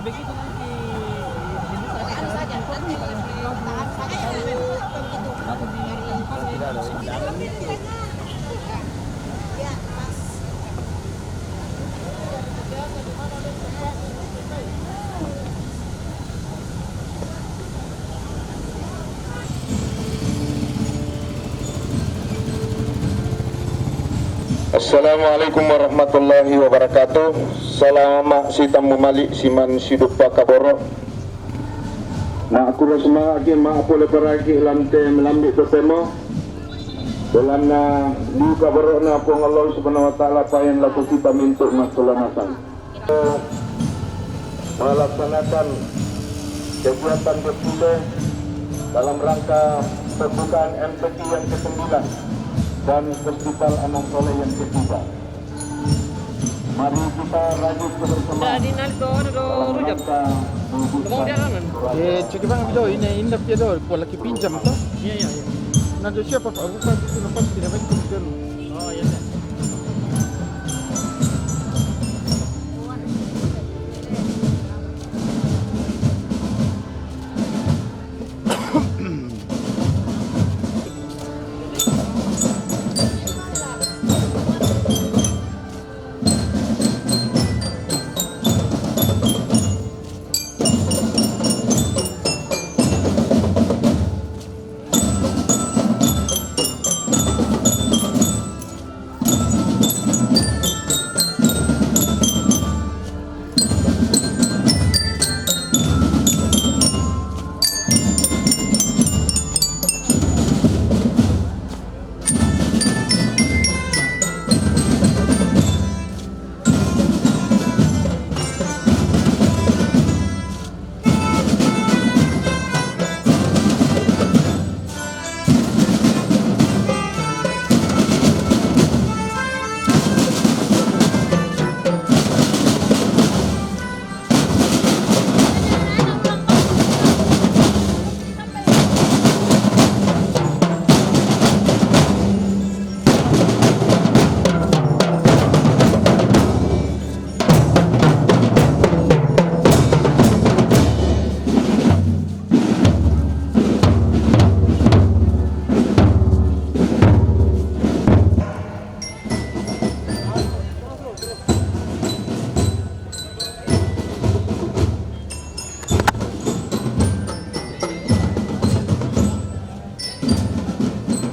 begitu nanti Tahan saja, nanti tahan saja begitu. aku di Ya, pas. Assalamualaikum warahmatullahi wabarakatuh. Salama si tamu malik siman sidup pakaboro. Na aku rasma agi ma apole paragi lante melambi bertemo. Dalam na di kaboro na po Allah subhanahu wa ta'ala payan laku kita minta masulanasan. Melaksanakan kegiatan berpulih dalam rangka pembukaan MTQ yang ke-9 dan Festival Anak Soleh yang ketiga. Mari kita rajut bersama di naldo do rujak. Mau dia kan? Cik bang video ini indah dia dor, pola ki pinjam tu. Iya iya. Nado siapa pak? Bukan itu lepas tidak baik tu. Oh iya.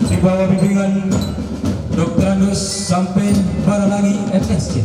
Di bawah bimbingan Dr. Andus sampai Baralangi FSC.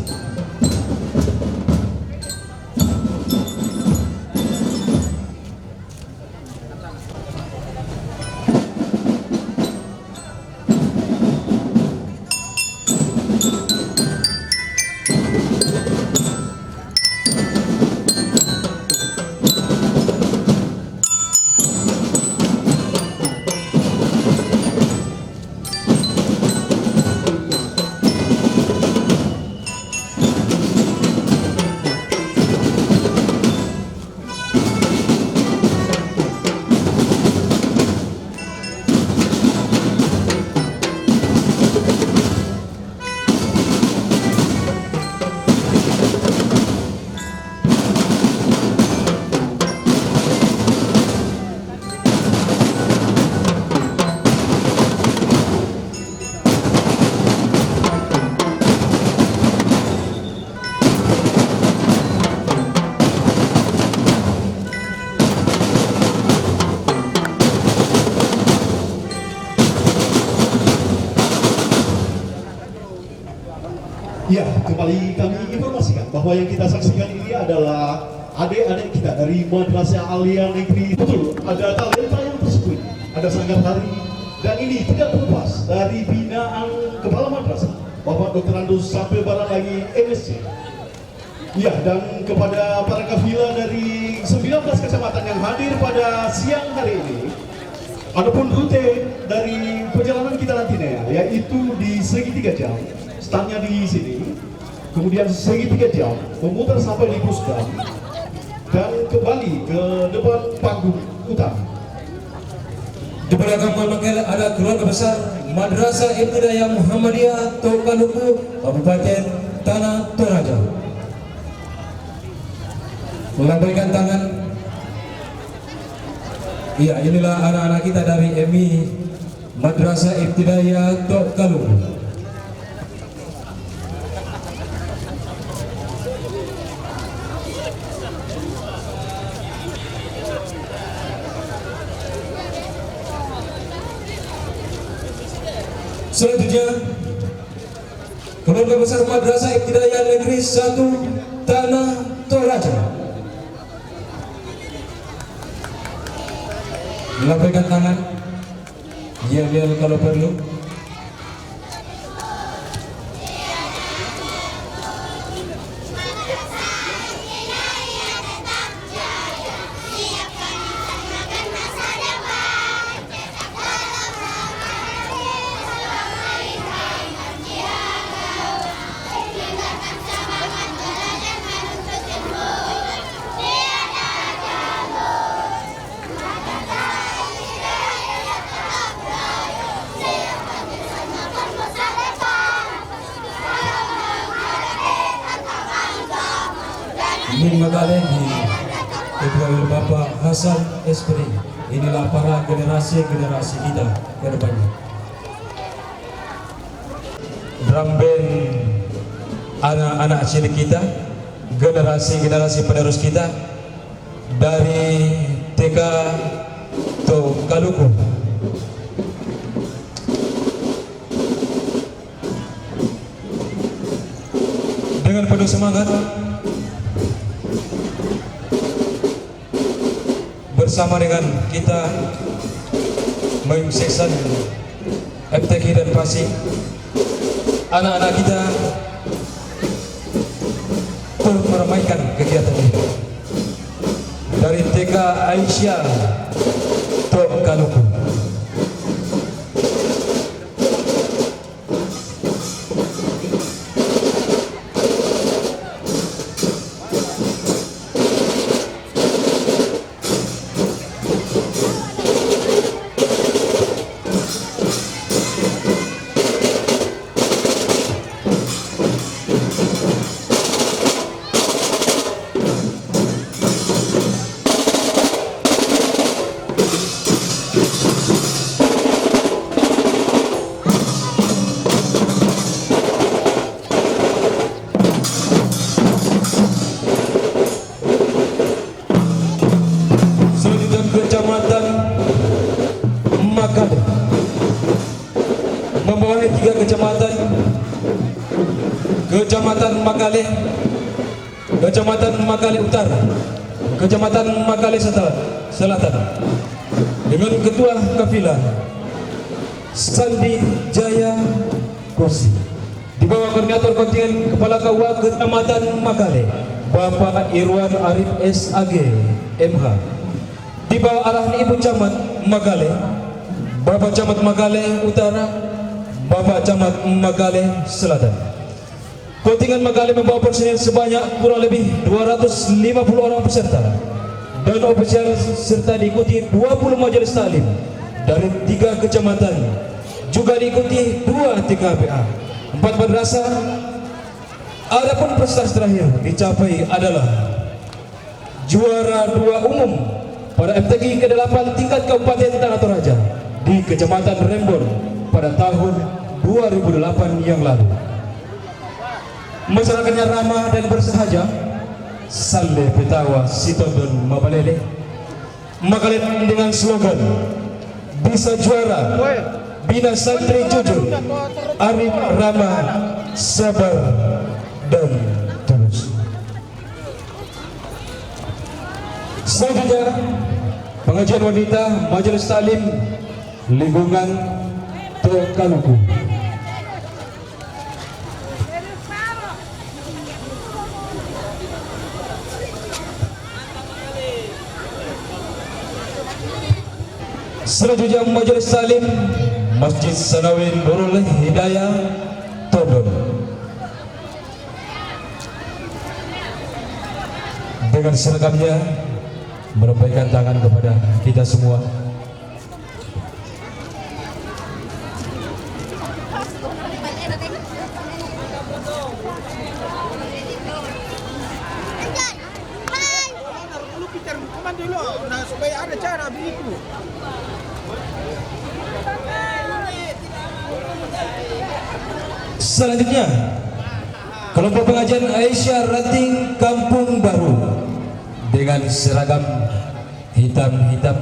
Ya, kembali kami informasikan bahwa yang kita saksikan ini adalah adik-adik kita dari Madrasah Aliyah Negeri. Betul, ada talenta yang tersebut, ada sanggar tari, dan ini tidak terlepas dari binaan Kepala Madrasah Bapak Dr. Andus sampai Baralangi MSc. Ya, dan kepada para kafilah dari 19 kecamatan yang hadir pada siang hari ini, adapun rute dari perjalanan kita nantinya yaitu di segi 3 jam. Startnya di sini, kemudian segi 3 jam memutar sampai di Pusdam dan kembali ke depan panggung utama. Di belakang Mangkel ada keluarga besar Madrasah Ibtidaiyah Muhammadiyah Tokaluku Kabupaten Tanah Toraja. Melambaikan tangan. Iya, inilah anak-anak kita dari MI Madrasah Ibtidaiyah Tok Kaluku. Selanjutnya, keluarga besar Madrasah Ibtidaiyah Negeri 1 Tanah Toraja. Melambaikan tangan, yel-yel kalau perlu. Terima kasih kepada Bapak Hasan Espri. Inilah para generasi kita ke depannya. Drum band anak-anak cilik kita, generasi penerus kita dari TK Tok Kaluku. Dengan penuh semangat bersama dengan kita menyukseskan FTQ dan PASI, anak-anak kita turut meramaikan kegiatan ini. Dari TK Aisyah Tok Kaluku. Kecamatan Makale membawahi 3 kecamatan: Kecamatan Makale, Kecamatan Makale Utara, Kecamatan Makale Selatan, dengan Ketua Kafilah Sandi Jaya Kursi, di bawah koordinator kontingen Kepala KUA Kecamatan Makale Bapak Irwan Arif SAG MH, di bawah arahan Ibu Camat Makale, Bapak Camat Makale Utara, Bapak Camat Makale Selatan. Kontingen Makale membawa personil sebanyak kurang lebih 250 orang peserta dan ofisial, serta diikuti 20 majelis taklim dari 3 kecamatan, juga diikuti 2 TKPA, 4 madrasah. Adapun prestasi terakhir dicapai adalah juara 2 umum pada FTQ ke-8 tingkat Kabupaten Tanah Toraja di Kecamatan Rembon pada tahun 2008 yang lalu. Masyarakatnya ramah dan bersahaja, Saleh Petawa Sitondon Mabalele, Makale dengan slogan bisa juara, bina santri jujur, arif ramah, sabar dan tulus. Selanjutnya, pengajian wanita Majelis Taklim Lingkungan Tok Kaluku. Selanjutnya, Majelis Taklim Masjid Sanawin Nurul Hidayah Tondon. Dengan seragamnya melambaikan tangan kepada kita semua. Selanjutnya, kelompok pengajian Aisyah Ranting Kampung Baru dengan seragam hitam-hitam.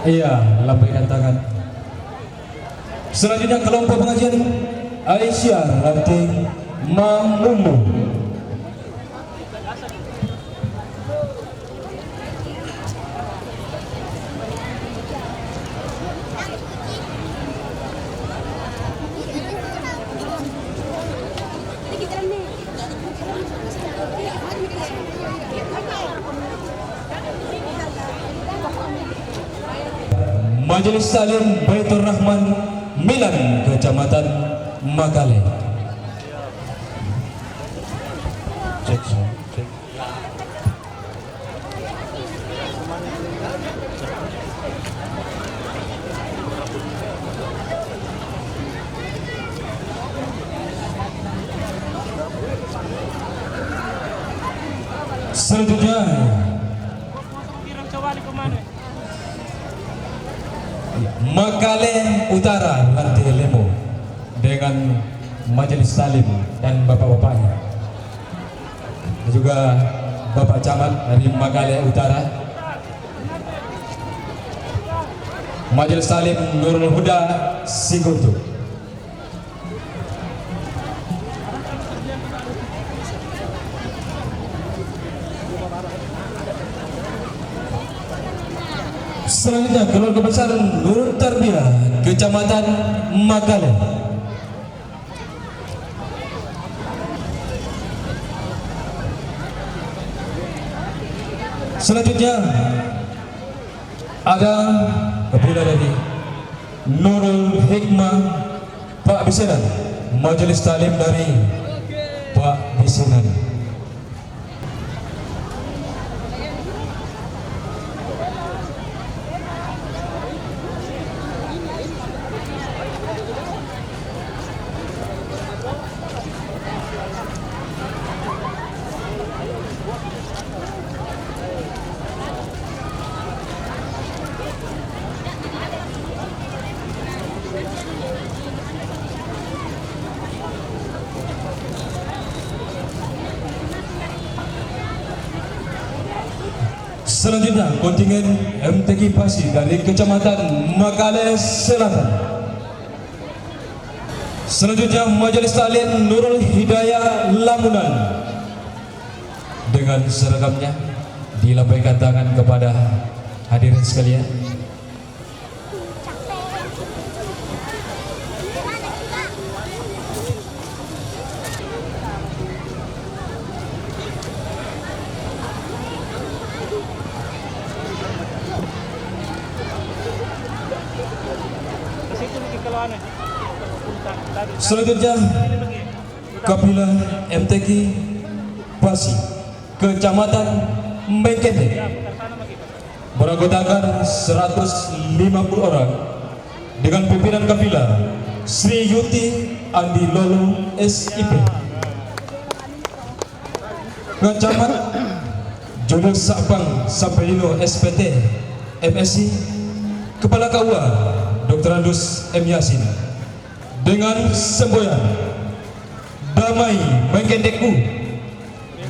Iya, lambaikan tangan. Selanjutnya kelompok pengajian Aisyah Ranting Mamumu. Majelis Salim Baitur Rahman Milan, Kecamatan Makale. Selanjutnya Makale Utara Lantai Lemo dengan Majelis Salim dan bapak-bapaknya, juga Bapak Camat dari Makale Utara, Majelis Salim Nurul Huda Singguntu. Selanjutnya keluarga besar Nurul Tarbiyah Kecamatan Makale. Selanjutnya ada kabilah dari Nurul Hikmah Pak Bisinan, Majelis Talim dari Pak Bisinan. Selanjutnya kontingen MTQ Pasi dari Kecamatan Makale Selatan. Selanjutnya Majelis Taklim Nurul Hidayah Lamunan dengan seragamnya dilambaikan tangan kepada hadirin sekalian. Selanjutnya kabilah MTQ Pasi Kecamatan Mengkende beranggotakan 150 orang dengan pimpinan kabilah Sri Yuti Andi Lolo SIP, Kecamat Jodoh Sabang Sampelino SPT MSI, Kepala KUA Dr. Andus M. Yasin dengan semboyan Damai Mengkendeku,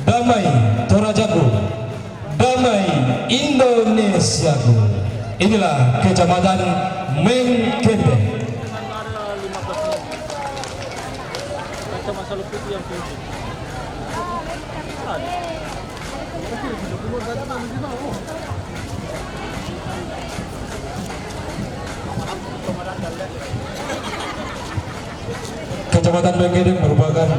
Damai Torajaku, Damai Indonesiaku. Inilah Kecamatan Mengkende. Kecamatan Mengkende merupakan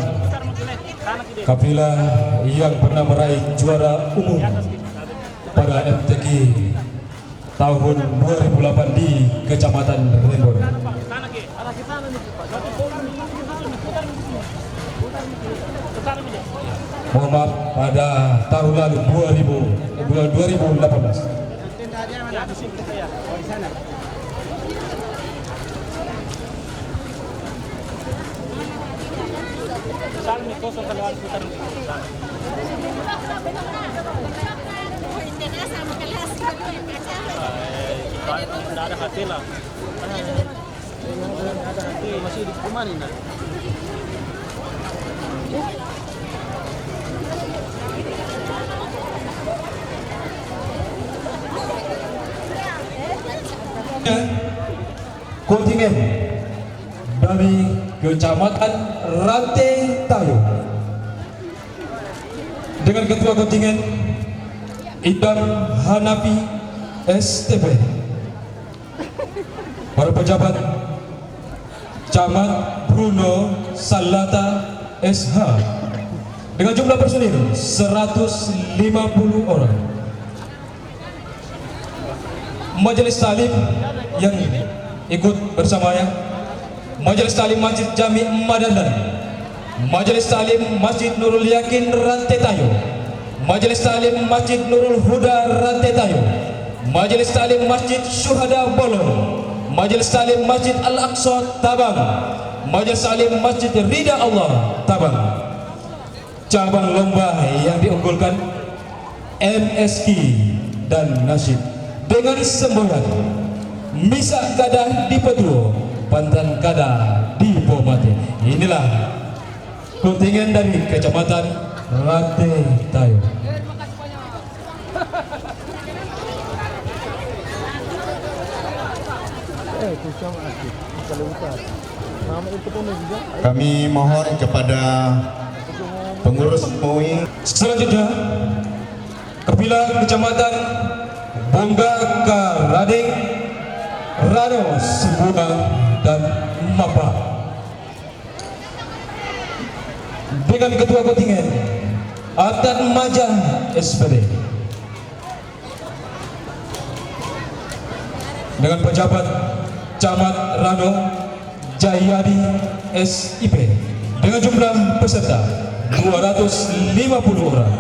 kabilah yang pernah meraih juara umum pada MTQ tahun 2008 di Kecamatan Rembon. mohon maaf, pada tahun lalu 2018. Salmi kosong kalau putar. Tidak ada hati lah. Ada hati masih di kemana ini? Kontingen dari Kecamatan Rantai Tayo dengan ketua kontingen Idam Hanafi STP, para pejabat Camat Bruno Salata SH dengan jumlah personil 150 orang. Majelis Talim yang ikut bersamanya, Majelis Talim Masjid Jami Madandan, Majelis Talim Masjid Nurul Yakin Rantai Tayo, Majelis Talim Masjid Nurul Huda Rantai Tayo, Majelis Talim Masjid Syuhada Bolon, Majelis Talim Masjid Al-Aqsa Tabang, Majelis Talim Masjid Rida Allah Tabang. Cabang lomba yang diunggulkan MSK dan Nasyid dengan semboyan Misa Kada di Petuo, Pantan Kada di Pomate. Inilah kontingen dari Kecamatan Rantai Tayo. Kami mohon kepada pengurus MUI. Selanjutnya, Kepala Kecamatan Bongga Karading, Rano Sembuna dan Mapa dengan ketua kontingen Atan Majah SPD dengan pejabat Camat Rano Jayadi SIP dengan jumlah peserta 250 orang.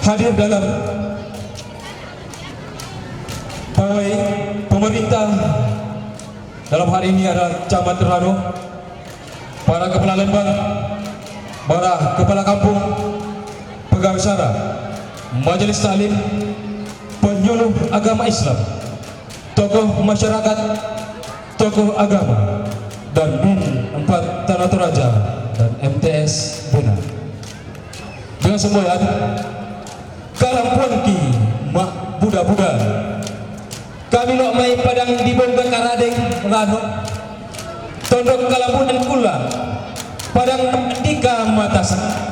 Hadir dalam pawai pemerintah dalam hari ini adalah Camat Rano, para kepala lembang, para kepala kampung, pegawai syara, majelis taklim, penyuluh agama Islam, tokoh masyarakat, tokoh agama, dan BIN 4 Tanah Toraja dan MTS Benar. Dengan semboyan Kalampuan ki mak buda-buda kami lok mai padang di Bongga Karadeng Rano tondok Kalampuan kula padang tika matasan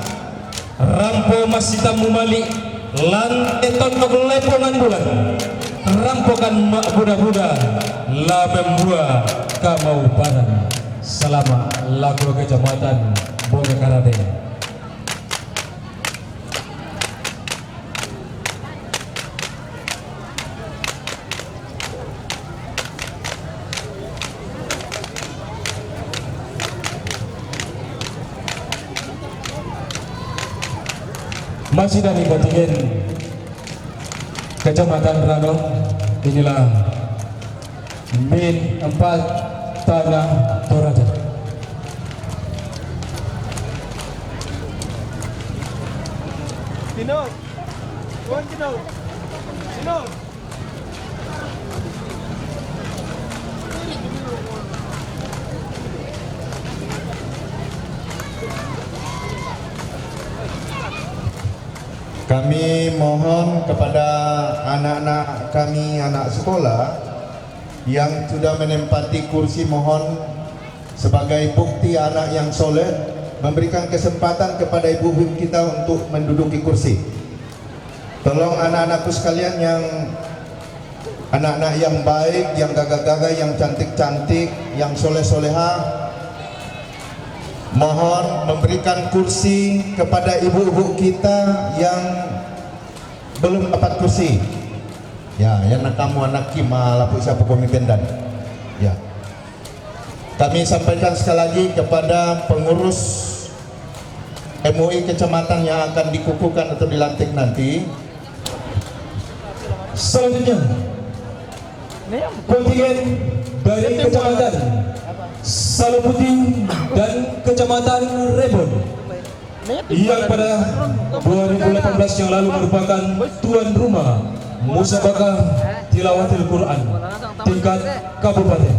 rampo masita mumali lantai tondok lepongan bulan rampokan mak buda-buda la membuah kamau padang selama lagu Kecamatan Bongga Karadeng. Masih dari kontingen Kecamatan Rano, inilah BIN 4 Tanah Toraja. Tino, Tuan Tino, Tino. Kami mohon kepada anak-anak kami, anak sekolah yang sudah menempati kursi, mohon sebagai bukti anak yang soleh memberikan kesempatan kepada ibu-ibu kita untuk menduduki kursi. Tolong anak-anakku sekalian yang anak-anak yang baik, yang gagah-gagah, yang cantik-cantik, yang soleh-soleha, mohon memberikan kursi kepada ibu-ibu kita yang belum dapat kursi. Ya, yang kamu anak kima lapuk siapa pemimpin dan. Ya. Kami sampaikan sekali lagi kepada pengurus MUI kecamatan yang akan dikukuhkan atau dilantik nanti. Selanjutnya kontingen dari kecamatan Saluputih dan kecamatan Rebon yang pada 2018 yang lalu merupakan tuan rumah musabaqah tilawatil Quran tingkat kabupaten.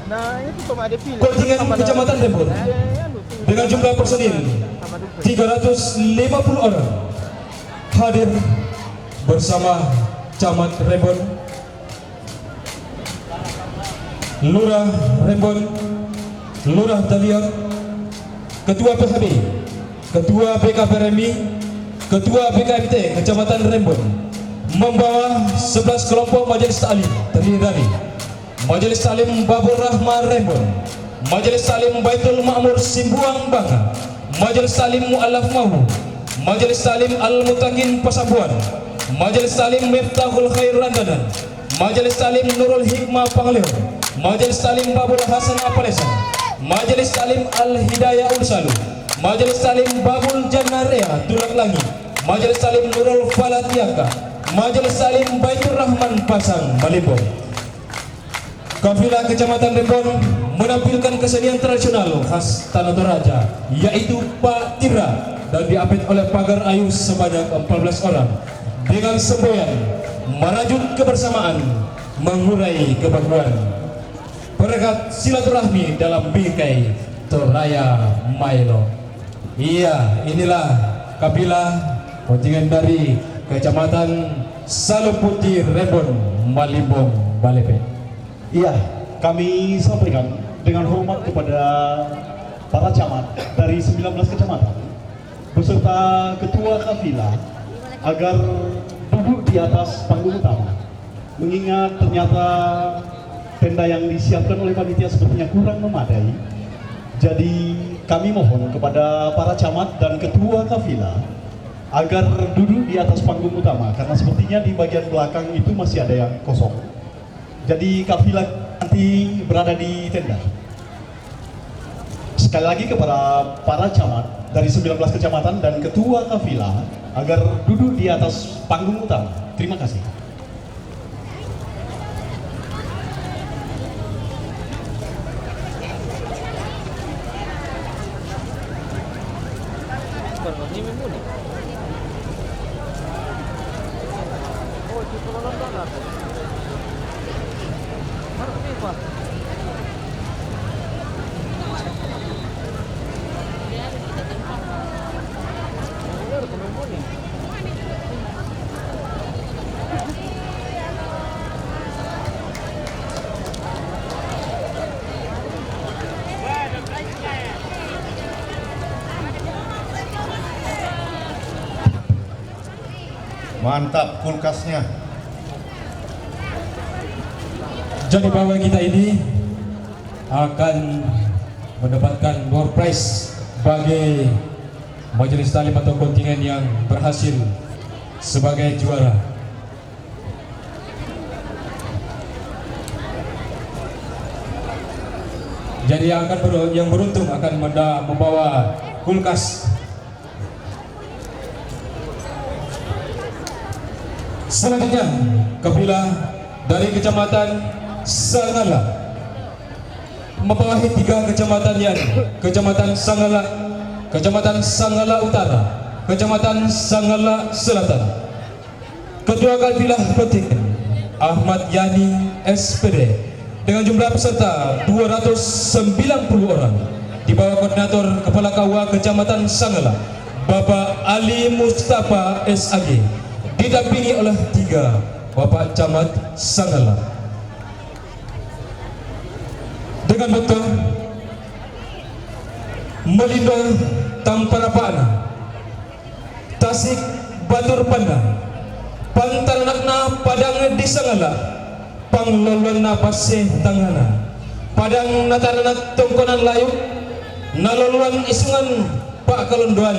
Nah, itu cuma ada pilih. Kontingen kecamatan Rebon dengan jumlah personil 350 orang hadir bersama Camat Rebon, Lurah Rebon, Lurah Taliang, Ketua PHB, Ketua BKPRMI, Ketua BKMT Kecamatan Rebon, membawa 11 kelompok majelis taklim terdiri dari Majelis Taklim Babur Rahman Rebon, Majelis Taklim Baitul Ma'mur Simbuang Bangka, Majelis Taklim Mu'alaf Mahu, Majelis Taklim Al-Mutakin Pasabuan, Majelis Taklim Miftahul Khair Landanan, Majelis Taklim Nurul Hikmah Pangleo, Majelis Taklim Babul Hasan Apalesan, Majelis Taklim Al-Hidayah Ulsalu, Majelis Taklim Babul Jannarea Tulak Langi, Majelis Taklim Nurul Falatiaka, Majelis Taklim Baitur Rahman Pasang Malimbong. Kafilah Kecamatan Rebon menampilkan kesenian tradisional khas Tanah Toraja, yaitu Pak Tira, dan diapit oleh pagar ayu sebanyak 14 orang dengan semboyan merajut kebersamaan, mengurai kebaguan, perekat silaturahmi dalam bingkai Toraya Mailo. Iya, inilah kabilah kontingen dari Kecamatan Saluputih Rebon Malimbong Balepe. Iya, kami sampaikan dengan hormat kepada para camat dari 19 kecamatan beserta ketua kafilah agar duduk di atas panggung utama, mengingat ternyata tenda yang disiapkan oleh panitia sepertinya kurang memadai. Jadi kami mohon kepada para camat dan ketua kafilah agar duduk di atas panggung utama, karena sepertinya di bagian belakang itu masih ada yang kosong. Jadi kafilah nanti berada di tenda. Sekali lagi kepada para camat dari 19 kecamatan dan ketua kafilah agar duduk di atas panggung utama. Terima kasih. Mantap kulkasnya. Jadi pawai kita ini akan mendapatkan door prize bagi majelis taklim atau kontingen yang berhasil sebagai juara. Jadi yang beruntung akan membawa kulkas. Selanjutnya kafilah dari Kecamatan Sangala membawahi 3 kecamatan, yang Kecamatan Sangala, Kecamatan Sangala Utara, Kecamatan Sangala Selatan. Ketua kafilah kontingen Ahmad Yani SPD dengan jumlah peserta 290 orang, di bawah koordinator Kepala KUA Kecamatan Sangala Bapak Ali Mustafa SAG, didampingi oleh 3 Bapak Camat Sangala. Dengan betul Melindo Tamparapana, Tasik Batur Pandang, Pantaranakna Padang di Sangala, Panglolona Paseh Tangana, Padang Nataranat Tongkonan Layu, Naloluan Isungan Pak Kalondoan,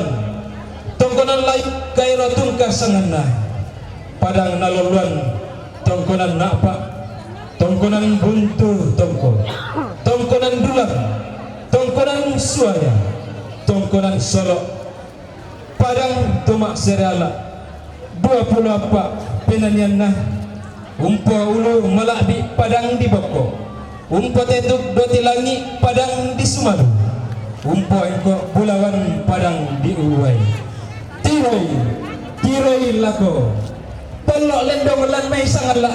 Tongkonan Layu Kairo Tungkar Sangana, Padang Naloluan Tongkonan Nakpak, Tongkonan Buntu Tongko, Tongkonan Dulang, Tongkonan Suaya, Tongkonan Konan Solo Padang Tomak Serala 24 penanian nah umpo ulu melakbi Padang di Boko umpo tetuk doti langi Padang di Sumalu umpo engko Bulawan Padang di Uruai tirai lako pelok lendong lan mai sangatlah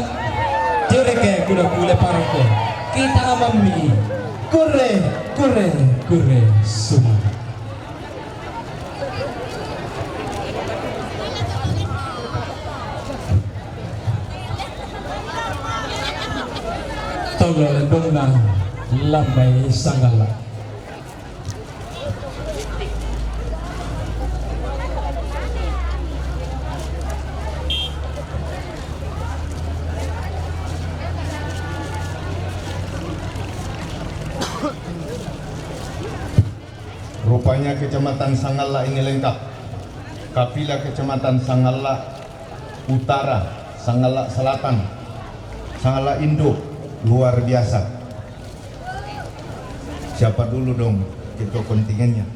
tireke kuda kule paroko kita amami kure semua tolong lendong na lambai sangatlah. Rupanya Kecamatan Sangala ini lengkap. Kafilah Kecamatan Sangala Utara, Sangala Selatan, Sangala Induk, luar biasa. Siapa dulu dong ketua kontingennya?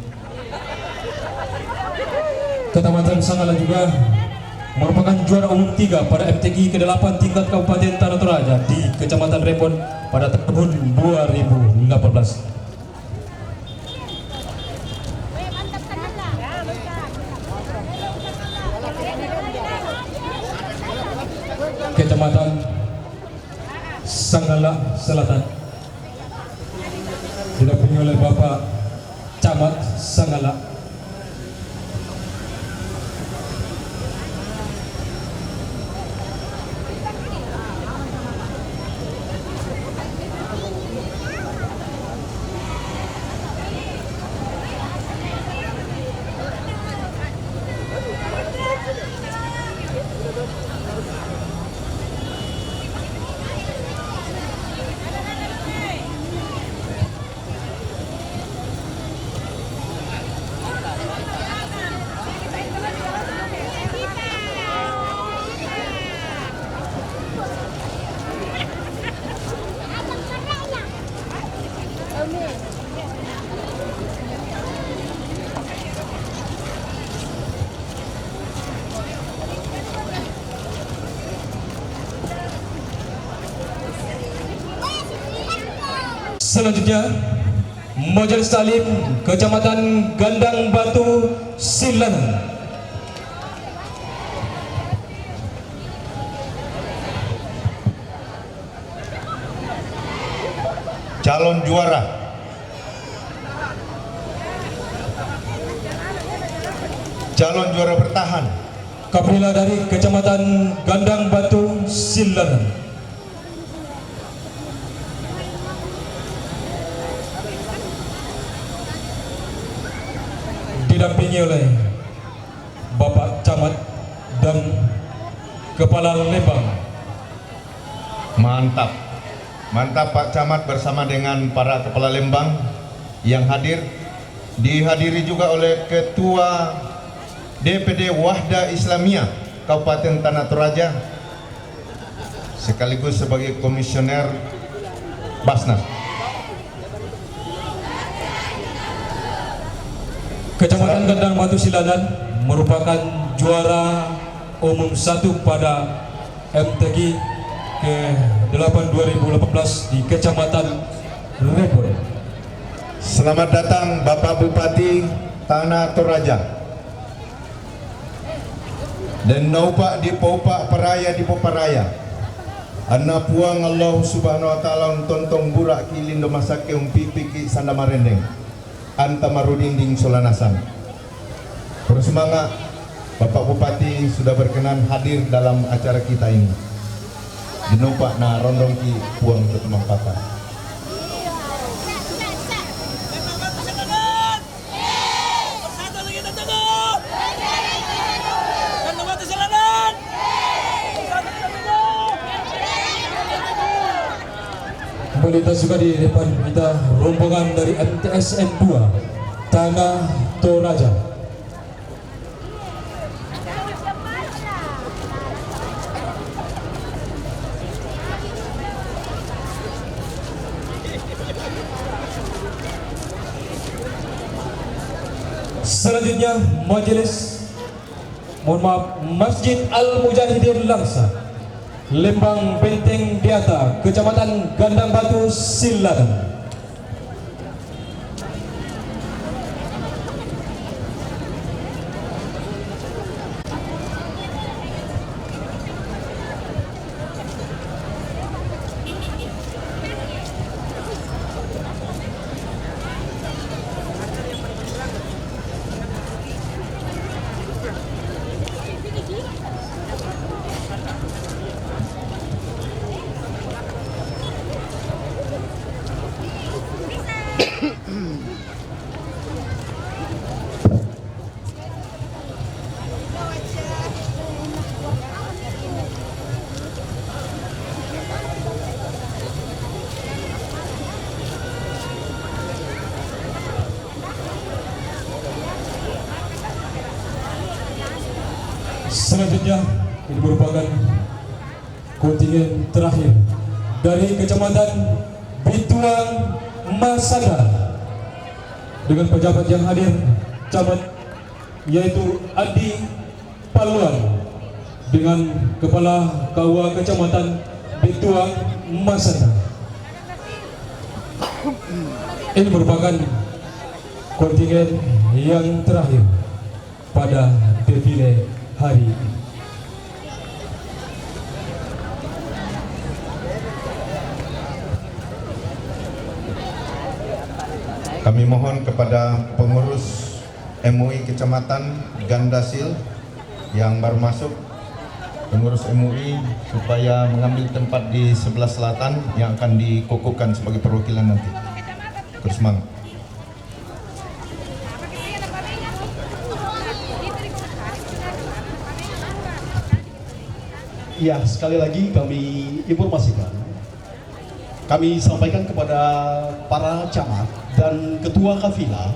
Kecamatan Sangala juga merupakan juara umum 3 pada MTQ ke-8 tingkat Kabupaten Tanah Toraja di Kecamatan Rembon pada tahun 2018. Kecamatan Sangala Selatan didampingi oleh Bapak Camat Sangala. Selanjutnya Majelis Talim Kecamatan Gandang Batu Silanan. Calon juara bertahan Kafilah dari Kecamatan Gandang Batu Silanan didampingi oleh Bapak Camat dan Kepala Lembang. Mantap Pak Camat bersama dengan para kepala Lembang yang hadir. Dihadiri juga oleh Ketua DPD Wahda Islamiyah Kabupaten Tanah Toraja sekaligus sebagai Komisioner Basnas. Kecamatan Gandang Batu Silanan merupakan juara umum 1 pada MTQ ke-8 2018 di Kecamatan Rembon. Selamat datang Bapak Bupati Tanah Toraja dan naupak di Paupak Paraya di Poparaya. Anna puang Allah Subhanahu wa taala tontong burak kilin do masake umpipiki sandamarendeng. Anta marudinding solanasan. Bersemangat Bapak Bupati sudah berkenan hadir dalam acara kita ini. Dinumpak na rondong ki puang ke temang papa. Pemerintah juga di depan kita rombongan dari MTSN 2 Tanah Toraja. Selanjutnya majelis, Masjid Al-Mujahidin Langsa, Lembang Benteng Diata, Kecamatan Gandang Batu, silakan. Selanjutnya ini merupakan kontingen terakhir dari Kecamatan Bituang Masada dengan pejabat yang hadir camat yaitu Adi Paluan dengan Kepala KUA Kecamatan Bituang Masada. Ini merupakan kontingen yang terakhir pada defile hari ini. Kami mohon kepada pengurus MUI Kecamatan Gandasil yang baru masuk, pengurus MUI, supaya mengambil tempat di sebelah selatan yang akan dikukuhkan sebagai perwakilan nanti. Terus semangat. Ya, sekali lagi kami informasikan, kami sampaikan kepada para camat dan ketua kafilah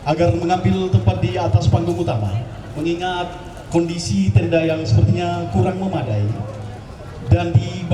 agar mengambil tempat di atas panggung utama, mengingat kondisi tenda yang sepertinya kurang memadai dan di